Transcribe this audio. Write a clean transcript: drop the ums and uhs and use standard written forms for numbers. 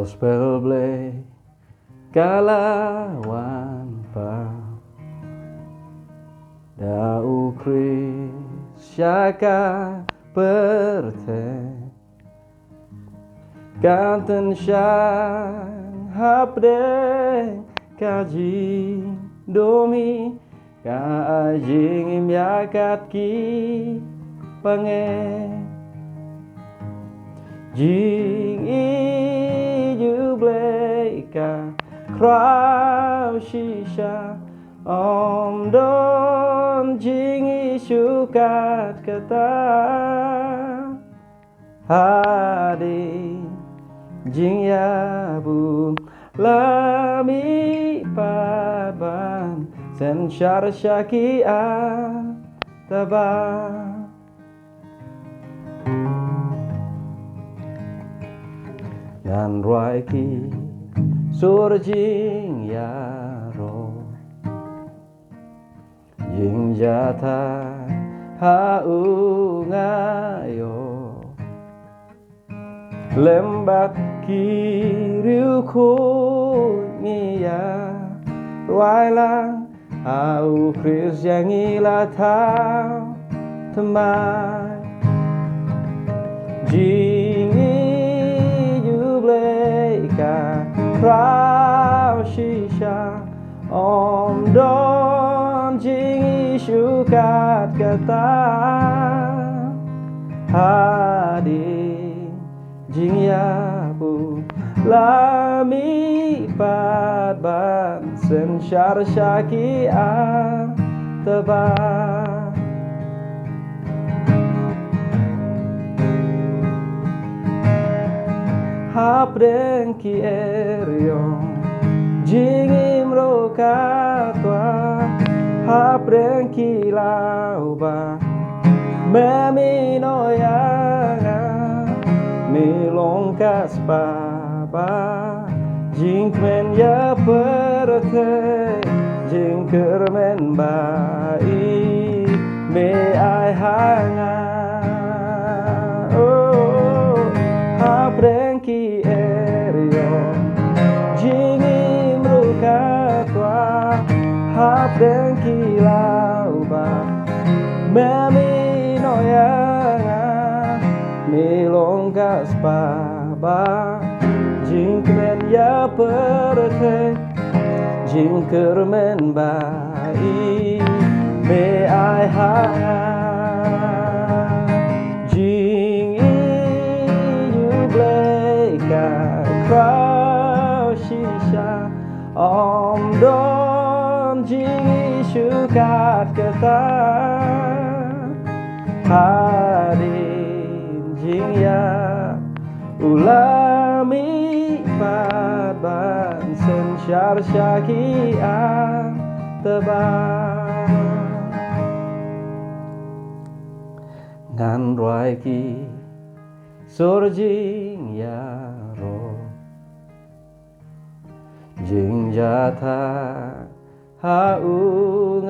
gospel play kalawan pa dau Kris syaka perte kanten syang hapde kaji domi ka ajing imyakat ki pange jing ijuble ka krau shisha om don jing isukat kata hadi jing yabu lami paban sen syar syakia taba ngan ruai ki sur jing yaro jing jata haungayo lembat kiriu ku ngia ruai lang au Kris yang ilatau temai jing ka krau shisha om don jing isukat kata hadi jing yabu lami padban sen syar syakia teba hapden ki erion jing imro katwa hapden ki lauba memino yanga milongkas papa jing men ya perte jing kermen bai me ai hanga hapden ki erion jing imro katwa hapden ki lauba memino yanga milongkas paba jing kemen ya perte jing kermen bai me ai hanga jing krau shisha om don jing isukat kata hadin jing ya ulami padban sen syar syakia teba ngan ruai ki sur jing yaro jing jata haungayo